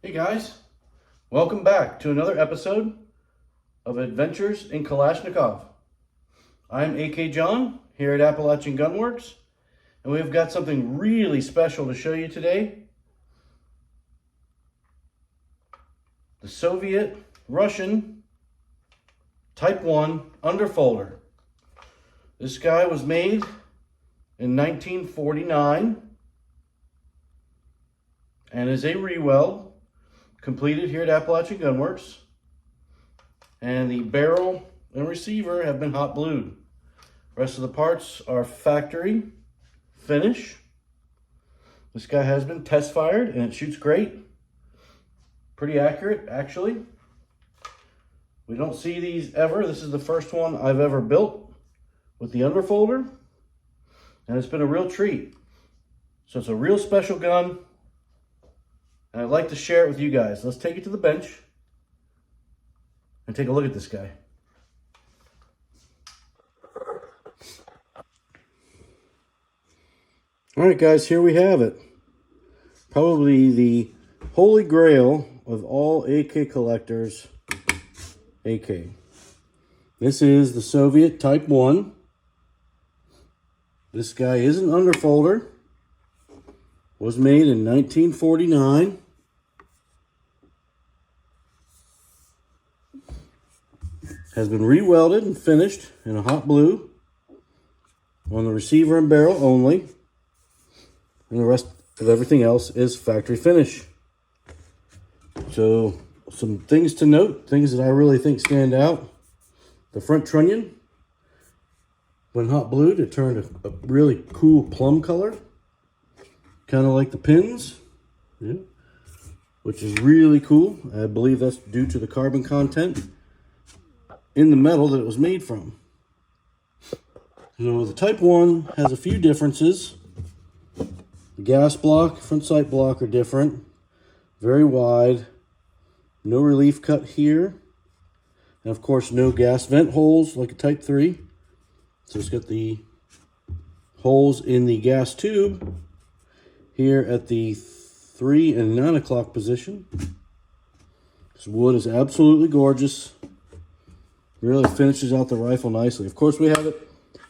Hey guys, welcome back to another episode of Adventures in Kalashnikov. I'm AK John here at Appalachian Gunwerks, and we've got something really special to show you today. The Soviet-Russian Type 1 underfolder. This guy was made in 1949 and is a reweld completed here at Appalachian Gunwerks, and the barrel and receiver have been hot blued. Rest of the parts are factory finish. This guy has been test fired and it shoots great. Pretty accurate, actually. We don't see these ever. This is the first one I've ever built with the underfolder, and it's been a real treat. So it's a real special gun, and I'd like to share it with you guys. Let's take it to the bench and take a look at this guy. All right, guys, here we have it. Probably the holy grail of all AK collectors, AK. This is the Soviet Type 1. This guy is an underfolder. Was made in 1949. Has been rewelded and finished in a hot blue on the receiver and barrel only, and the rest of everything else is factory finish. So some things to note, things that I really think stand out. The front trunnion, when hot blued, it turned a really cool plum color, kind of like the pins, yeah, which is really cool. I believe that's due to the carbon content in the metal that it was made from. So the Type 1 has a few differences. The gas block, front sight block are different. Very wide. No relief cut here. And of course no gas vent holes like a Type 3. So it's got the holes in the gas tube here at the 3 and 9 o'clock position. This wood is absolutely gorgeous. Really finishes out the rifle nicely. Of course, we have it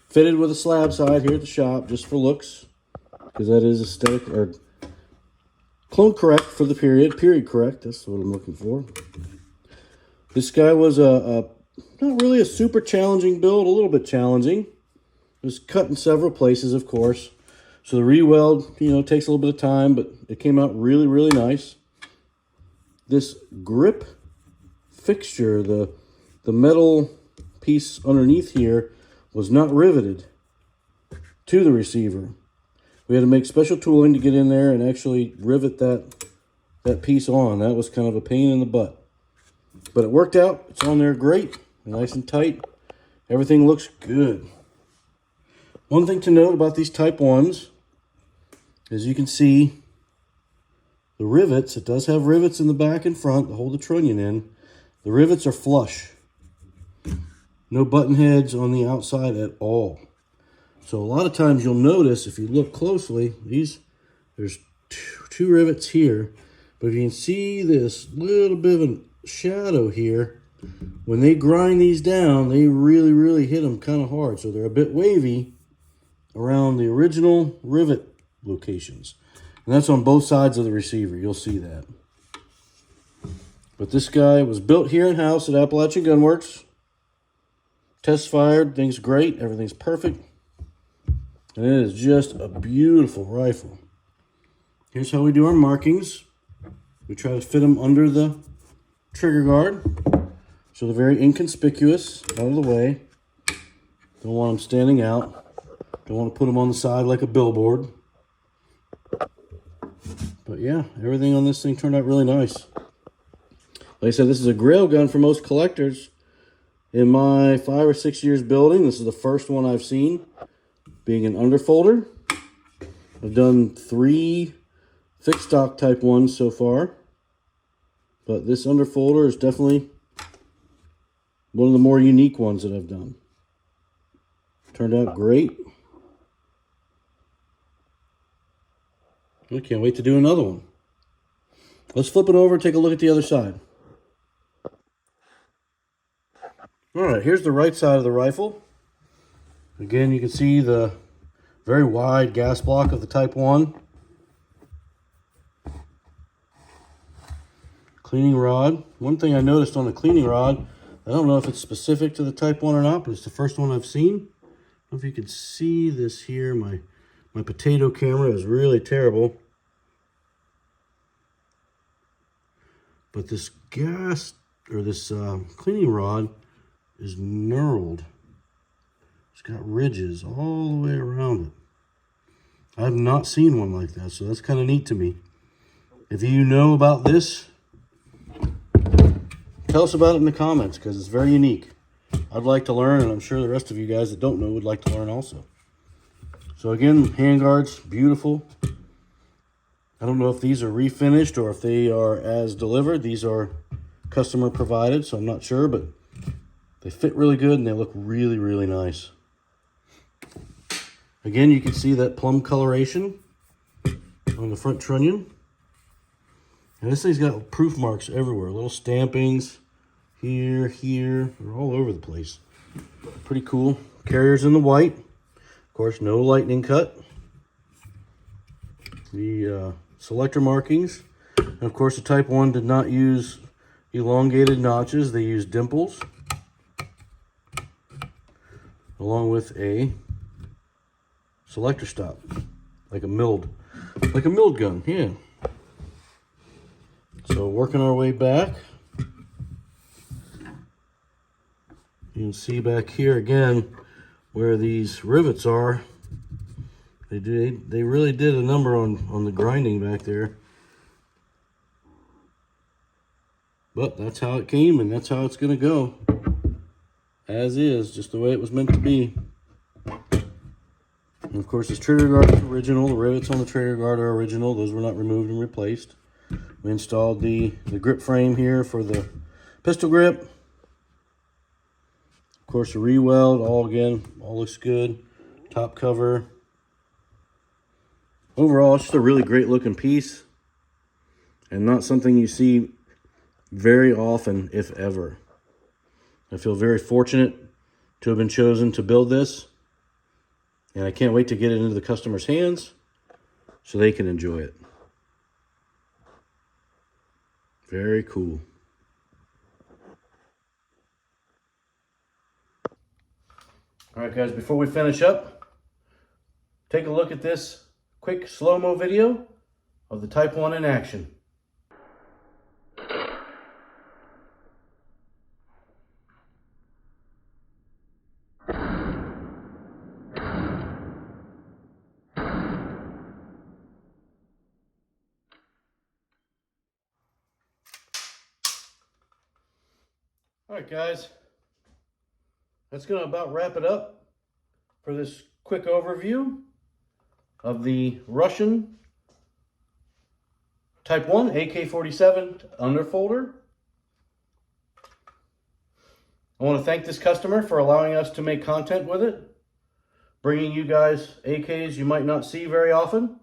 fitted with a slab side here at the shop just for looks, because that is aesthetic or clone correct for the period correct. That's what I'm looking for. This guy was not really a super challenging build, a little bit challenging. It was cut in several places, of course. So the reweld, takes a little bit of time, but it came out really, really nice. This grip fixture, the metal piece underneath here, was not riveted to the receiver. We had to make special tooling to get in there and actually rivet that piece on. That was kind of a pain in the butt. But it worked out. It's on there great, nice and tight. Everything looks good. One thing to note about these Type 1s is you can see the rivets. It does have rivets in the back and front to hold the trunnion in. The rivets are flush. No button heads on the outside at all. So a lot of times you'll notice, if you look closely, there's two rivets here. But if you can see this little bit of a shadow here, when they grind these down, they really, really hit them kind of hard. So they're a bit wavy around the original rivet locations. And that's on both sides of the receiver. You'll see that. But this guy was built here in-house at Appalachian Gunwerks. Test fired, things great, everything's perfect. And it is just a beautiful rifle. Here's how we do our markings. We try to fit them under the trigger guard, so they're very inconspicuous, out of the way. Don't want them standing out. Don't want to put them on the side like a billboard. But yeah, everything on this thing turned out really nice. Like I said, this is a grail gun for most collectors. In my 5 or 6 years building, this is the first one I've seen being an underfolder. I've done 3 fixed stock Type 1s so far, but this underfolder is definitely one of the more unique ones that I've done. Turned out great. I can't wait to do another one. Let's flip it over and take a look at the other side. All right, here's the right side of the rifle. Again, you can see the very wide gas block of the Type 1. Cleaning rod. One thing I noticed on the cleaning rod, I don't know if it's specific to the Type 1 or not, but it's the first one I've seen. I don't know if you can see this here. My potato camera is really terrible. But this gas, or this cleaning rod is knurled. It's got ridges all the way around it. I've not seen one like that, so that's kind of neat to me. If you know about this, tell us about it in the comments, because it's very unique. I'd like to learn, and I'm sure the rest of you guys that don't know would like to learn also. So again, handguards, beautiful. I don't know if these are refinished or if they are as delivered. These are customer provided, so I'm not sure, but they fit really good and they look really, really nice. Again, you can see that plum coloration on the front trunnion. And this thing's got proof marks everywhere, little stampings here, they're all over the place. Pretty cool. Carrier's in the white. Of course, no lightning cut. The selector markings. And of course, the Type 1 did not use elongated notches. They used dimples. Along with a selector stop. Like a milled gun, yeah. So working our way back. You can see back here again where these rivets are. They really did a number on the grinding back there. But that's how it came, and that's how it's going to go. As is, just the way it was meant to be. And of course, this trigger guard is original. The rivets on the trigger guard are original. Those were not removed and replaced. We installed the grip frame here for the pistol grip. Of course, the reweld, all looks good. Top cover. Overall, it's just a really great looking piece. And not something you see very often, if ever. I feel very fortunate to have been chosen to build this. And I can't wait to get it into the customer's hands so they can enjoy it. Very cool. All right, guys, before we finish up, take a look at this quick slow-mo video of the Type 1 in action. All right, guys, that's going to about wrap it up for this quick overview of the Russian Type 1 AK47 underfolder. I want to thank this customer for allowing us to make content with it, bringing you guys AKs you might not see very often.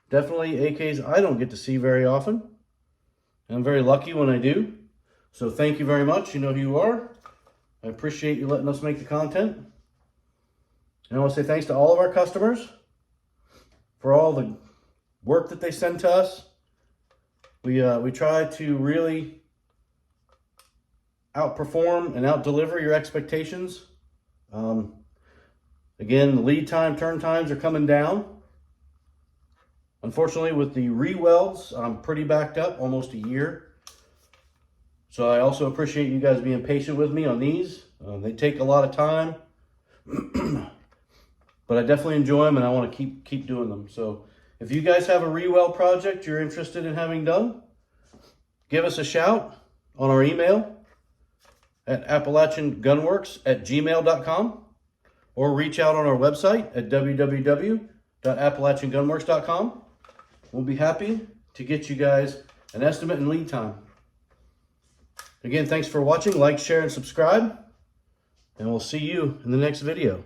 Definitely AKs I don't get to see very often. And I'm very lucky when I do. So thank you very much. You know who you are. I appreciate you letting us make the content. And I want to say thanks to all of our customers for all the work that they send to us. We try to really outperform and out-deliver your expectations. Again, the lead time, turn times are coming down. Unfortunately, with the rewelds, I'm pretty backed up, almost a year. So I also appreciate you guys being patient with me on these. They take a lot of time, but I definitely enjoy them and I want to keep doing them. So if you guys have a reweld project you're interested in having done, give us a shout on our email at appalachiangunwerks@gmail.com or reach out on our website at www.appalachiangunwerks.com. We'll be happy to get you guys an estimate and lead time. Again, thanks for watching. Like, share, and subscribe. And we'll see you in the next video.